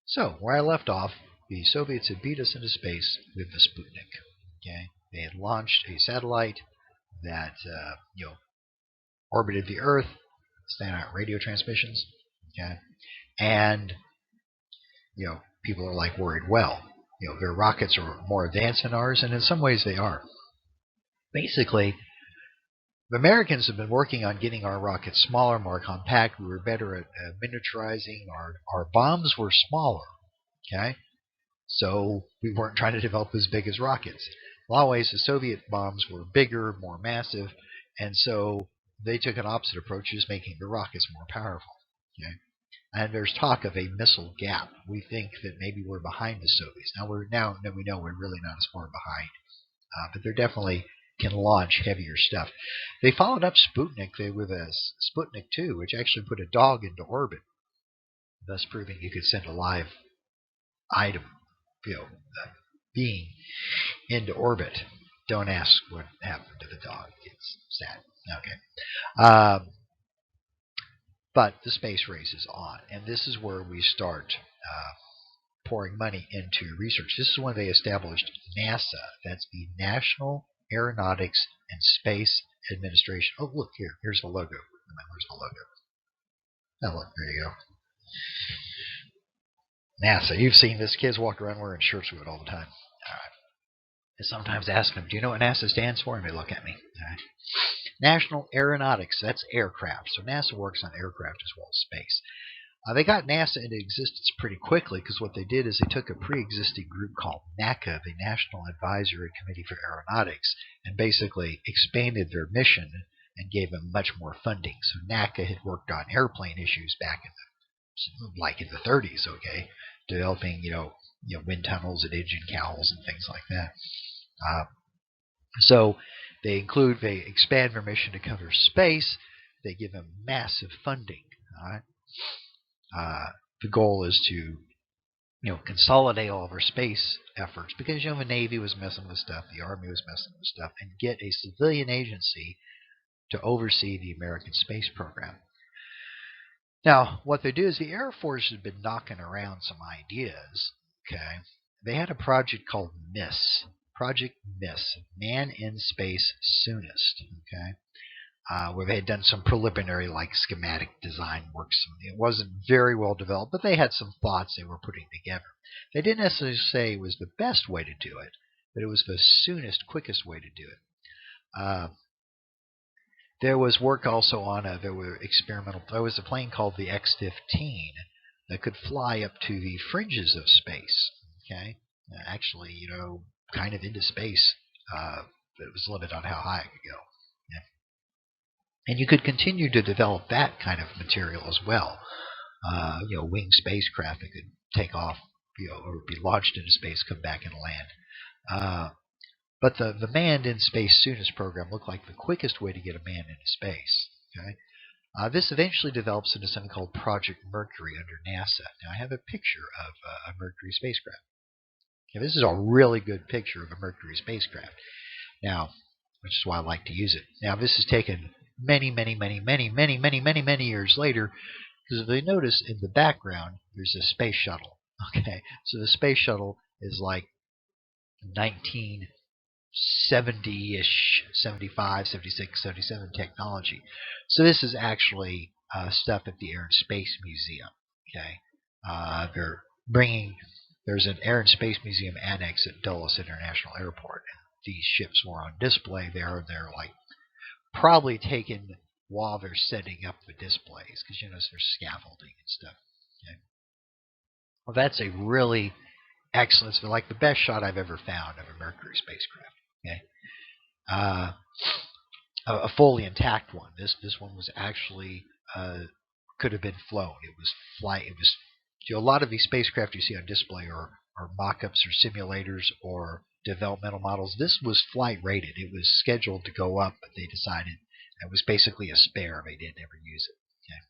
So where I left off, the Soviets had beat us into space with the Sputnik. Okay, they had launched a satellite that orbited the Earth, sent out radio transmissions. Okay, and people are like worried. Well, their rockets are more advanced than ours, and in some ways they are. Basically, the Americans have been working on getting our rockets smaller, more compact. We were better at miniaturizing. Our bombs were smaller. Okay, so we weren't trying to develop as big as rockets. In a lot of ways, the Soviet bombs were bigger, more massive, and so they took an opposite approach, just making the rockets more powerful. Okay? And there's talk of a missile gap. We think that maybe we're behind the Soviets. Now we know we're really not as far behind, but they're definitely can launch heavier stuff. They followed up Sputnik with a Sputnik 2, which actually put a dog into orbit, thus proving you could send a live item, being into orbit. Don't ask what happened to the dog. It's sad. Okay. But the space race is on, and this is where we start pouring money into research. This is when they established NASA. That's the National Aeronautics and Space Administration. Oh, look here. Here's the logo. Where's the logo? Oh, look. There you go. NASA. You've seen this. Kids walk around wearing shirts with it all the time. All right. I sometimes ask them, do you know what NASA stands for? And they look at me. All right. National Aeronautics. That's aircraft. So NASA works on aircraft as well as space. They got NASA into existence pretty quickly because what they did is they took a pre-existing group called NACA, the National Advisory Committee for Aeronautics, and basically expanded their mission and gave them much more funding. So NACA had worked on airplane issues back in the 30s, okay, developing wind tunnels and engine cowls and things like that. So they expand their mission to cover space. They give them massive funding. All right. The goal is to consolidate all of our space efforts because the Navy was messing with stuff, the Army was messing with stuff, and get a civilian agency to oversee the American space program. Now, what they do is the Air Force has been knocking around some ideas. Okay, they had a project called MISS, Project MISS, Man in Space Soonest. Okay. Where they had done some preliminary schematic design work. It wasn't very well developed, but they had some thoughts they were putting together. They didn't necessarily say it was the best way to do it, but it was the soonest, quickest way to do it. There was work also on there was a plane called the X-15 that could fly up to the fringes of space. Okay, actually, kind of into space, but it was limited on how high it could go. And you could continue to develop that kind of material as well. Winged spacecraft that could take off, or be launched into space, come back and land. But the manned in space soonest program looked like the quickest way to get a man into space. Okay. This eventually develops into something called Project Mercury under NASA. Now I have a picture of a Mercury spacecraft. Okay, this is a really good picture of a Mercury spacecraft. Now, which is why I like to use it. Now this is taken many years later, because if they notice in the background, there's a space shuttle. Okay, so the space shuttle is like 1970-ish, 75, 76, 77 technology. So this is actually stuff at the Air and Space Museum. Okay, there's an Air and Space Museum annex at Dulles International Airport. These ships were on display there. They're probably taken while they're setting up the displays because there's scaffolding and stuff. Okay. Well, that's a really excellent, it's the best shot I've ever found of a Mercury spacecraft. Okay, a fully intact one. This one was actually could have been flown. It was a lot of these spacecraft you see on display are mock-ups or simulators or developmental models. This was flight rated. It was scheduled to go up, but they decided it was basically a spare. They didn't ever use it. Okay.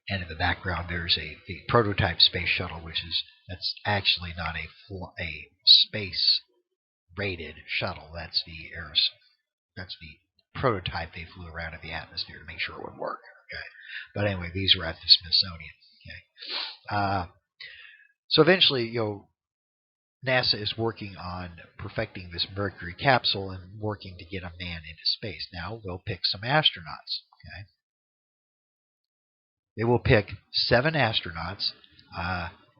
And in the background, there's a prototype space shuttle, that's actually not a space rated shuttle. That's the prototype they flew around in the atmosphere to make sure it would work. Okay. But anyway, these were at the Smithsonian. Okay. So eventually, NASA is working on perfecting this Mercury capsule and working to get a man into space. Now they'll pick some astronauts. Okay, they will pick 7 astronauts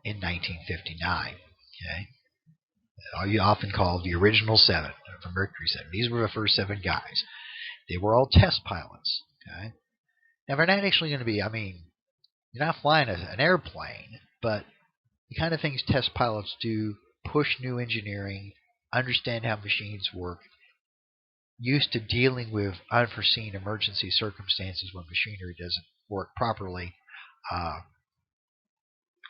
in 1959. Okay, you often called the original 7 for Mercury 7. These were the first 7 guys. They were all test pilots. Okay, now they're not actually going to be. I mean, you're not flying an airplane, but the kind of things test pilots do: push new engineering, understand how machines work, used to dealing with unforeseen emergency circumstances when machinery doesn't work properly, uh,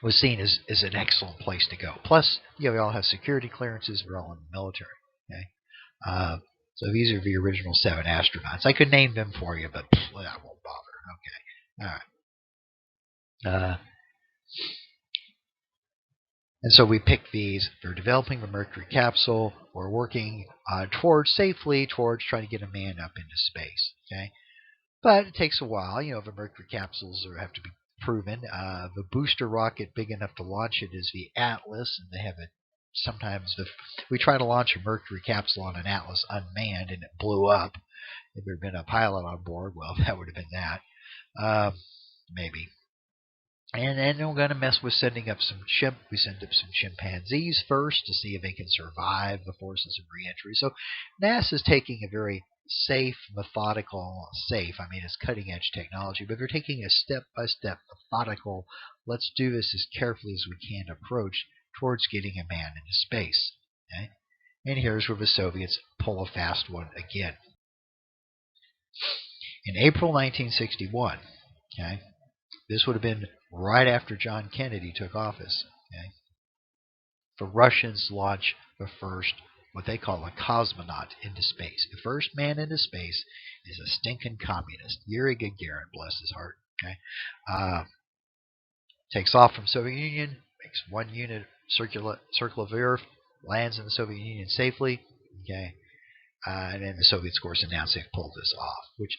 was seen as an excellent place to go. Plus, we all have security clearances. We're all in the military. Okay, uh, so these are the original 7 astronauts. I could name them for you, but I won't bother. Okay, all right. And so we pick these. They're developing the Mercury capsule. We're working safely towards trying to get a man up into space. Okay, but it takes a while. The Mercury capsules have to be proven. The booster rocket big enough to launch it is the Atlas, and they have it. Sometimes if we try to launch a Mercury capsule on an Atlas unmanned and it blew up, if there had been a pilot on board, well, that would have been that. Maybe. And then we're going to mess with sending up we send up some chimpanzees first to see if they can survive the forces of reentry. So NASA's taking a very safe, methodical, I mean, it's cutting edge technology, but they're taking a step-by-step, methodical, let's do this as carefully as we can approach towards getting a man into space. Okay? And here's where the Soviets pull a fast one again. In April 1961, okay, this would have been right after John Kennedy took office. Okay? The Russians launch the first, what they call a cosmonaut, into space. The first man into space is a stinking communist, Yuri Gagarin, bless his heart. Okay? Takes off from Soviet Union, makes 1 unit circle of the Earth, lands in the Soviet Union safely. Okay? And then the Soviets, of course, announced they've pulled this off, which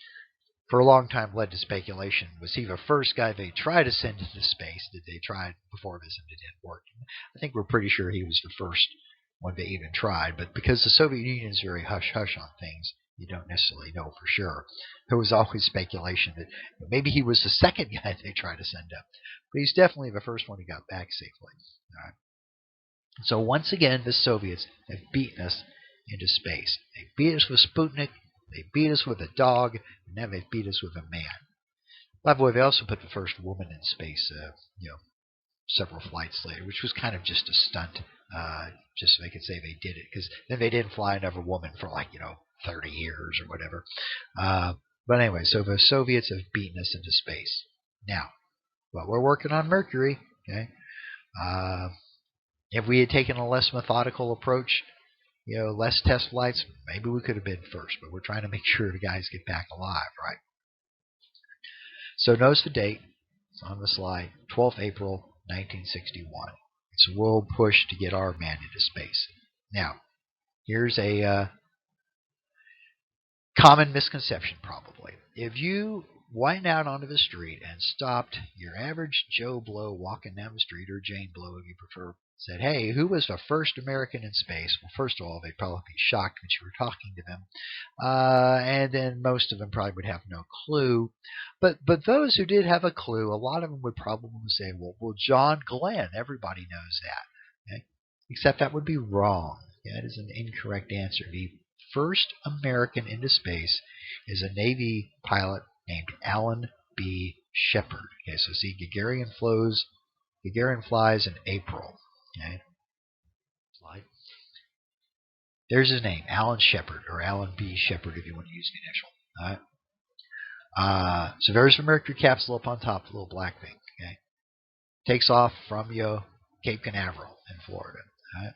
for a long time led to speculation. Was he the first guy they tried to send into space? Did they try it before this and it didn't work? I think we're pretty sure he was the first one they even tried. But because the Soviet Union is very hush-hush on things, you don't necessarily know for sure. There was always speculation that maybe he was the second guy they tried to send up. But he's definitely the first one who got back safely. All right. So once again, the Soviets have beaten us into space. They beat us with Sputnik. They beat us with a dog, and now they've beat us with a man. By the way, they also put the first woman in space, several flights later, which was kind of just a stunt, just so they could say they did it, because then they didn't fly another woman for 30 years or whatever. But anyway, so the Soviets have beaten us into space. Now, well, we're working on Mercury. Okay, if we had taken a less methodical approach, less test flights, maybe we could have been first, but we're trying to make sure the guys get back alive, right? So notice the date. It's on the slide, 12th April 1961. It's a world push to get our man into space. Now, here's a common misconception probably. If you went out onto the street and stopped your average Joe Blow walking down the street, or Jane Blow if you prefer, said, hey, who was the first American in space? Well, first of all, they'd probably be shocked that you were talking to them. And then most of them probably would have no clue. But those who did have a clue, a lot of them would probably say, well, John Glenn, everybody knows that. Okay? Except that would be wrong. That is an incorrect answer. The first American into space is a Navy pilot named Alan B. Shepard. Okay, so see, Gagarin flies in April. Okay. Slide. There's his name, Alan Shepard, or Alan B. Shepard if you want to use the initial. All right. So there's the Mercury capsule up on top, the little black thing. Okay. Takes off from Cape Canaveral in Florida. All right.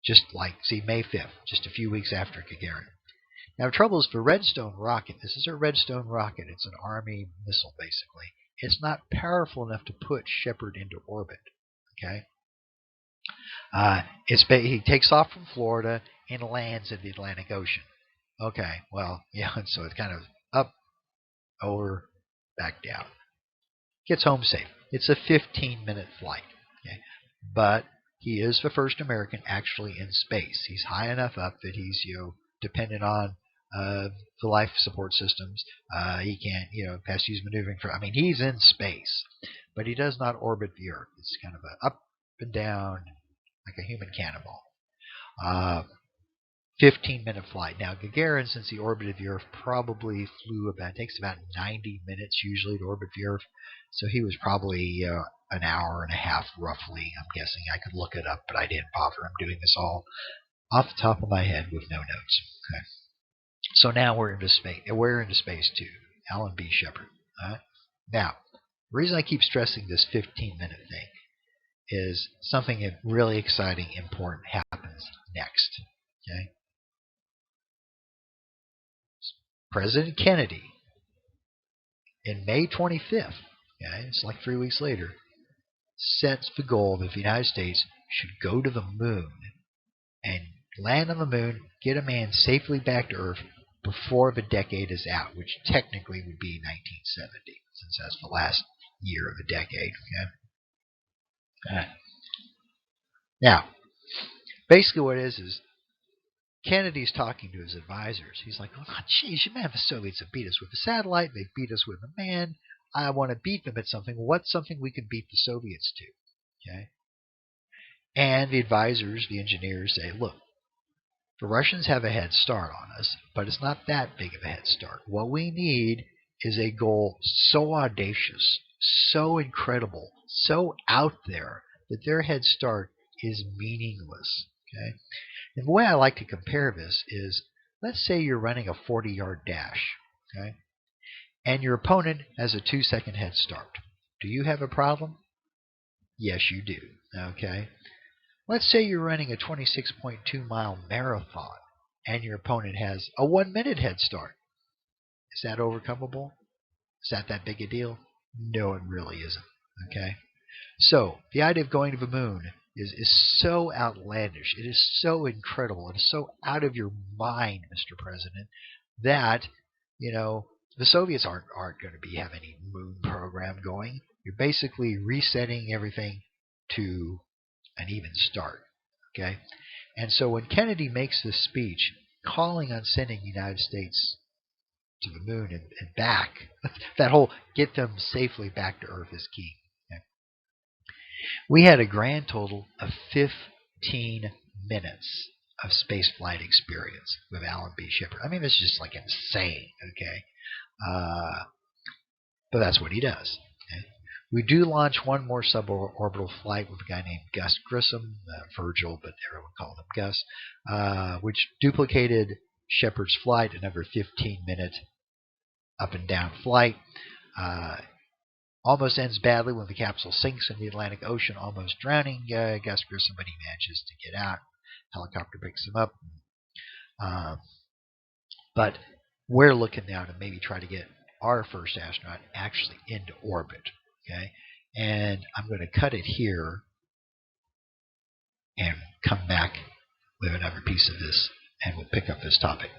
Just May 5th, just a few weeks after Gagarin. Now, the trouble is, the Redstone rocket, this is a Redstone rocket. It's an Army missile, basically. It's not powerful enough to put Shepard into orbit. Okay. He takes off from Florida and lands in the Atlantic Ocean. Okay, well, yeah, so it's kind of up, over, back down. Gets home safe. It's a 15-minute flight. Okay, but he is the first American actually in space. He's high enough up that he's dependent on the life support systems. He can't has to use maneuvering for. I mean, he's in space, but he does not orbit the Earth. It's kind of a up and down like a human cannonball. 15-minute flight. Now, Gagarin, since he orbited the Earth, probably flew about, it takes about 90 minutes usually to orbit the Earth. So he was probably an hour and a half roughly, I'm guessing. I could look it up, but I didn't bother. I'm doing this all off the top of my head with no notes. Okay. So now we're into space. We're into space too. Alan B. Shepard. Now, the reason I keep stressing this 15-minute thing is something really exciting, important happens next. Okay. President Kennedy, in May 25th, okay, it's like 3 weeks later, sets the goal that the United States should go to the moon and land on the moon, get a man safely back to Earth before the decade is out, which technically would be 1970, since that's the last year of the decade. Okay? Now, basically what it is Kennedy's talking to his advisors. He's like, oh, geez, man, the Soviets have beat us with a satellite. They've beat us with a man. I want to beat them at something. What's something we can beat the Soviets to? Okay. And the advisors, the engineers say, look, the Russians have a head start on us, but it's not that big of a head start. What we need is a goal so audacious, so incredible, so out there that their head start is meaningless. Okay. And the way I like to compare this is, let's say you're running a 40-yard dash, okay, and your opponent has a 2-second head start. Do you have a problem? Yes, you do. Okay. Let's say you're running a 26.2-mile marathon, and your opponent has a 1-minute head start. Is that overcomable? Is that big a deal? No, it really isn't. Okay. So the idea of going to the moon is so outlandish. It is so incredible. It is so out of your mind, Mr. President, that the Soviets aren't going to be have any moon program going. You're basically resetting everything to an even start. Okay, and so when Kennedy makes this speech calling on sending the United States to the moon and back, that whole get them safely back to Earth is key. Okay? We had a grand total of 15 minutes of spaceflight experience with Alan B. Shepard. I mean, it's just like insane, okay? But that's what he does. Okay? We do launch one more suborbital flight with a guy named Gus Grissom, Virgil, but everyone called him Gus, which duplicated Shepard's flight, another 15-minute up and down flight. Almost ends badly when the capsule sinks in the Atlantic Ocean, almost drowning Gus Grissom, but he manages to get out. Helicopter picks him up. But we're looking now to maybe try to get our first astronaut actually into orbit. Okay, and I'm going to cut it here and come back with another piece of this, and we'll pick up this topic.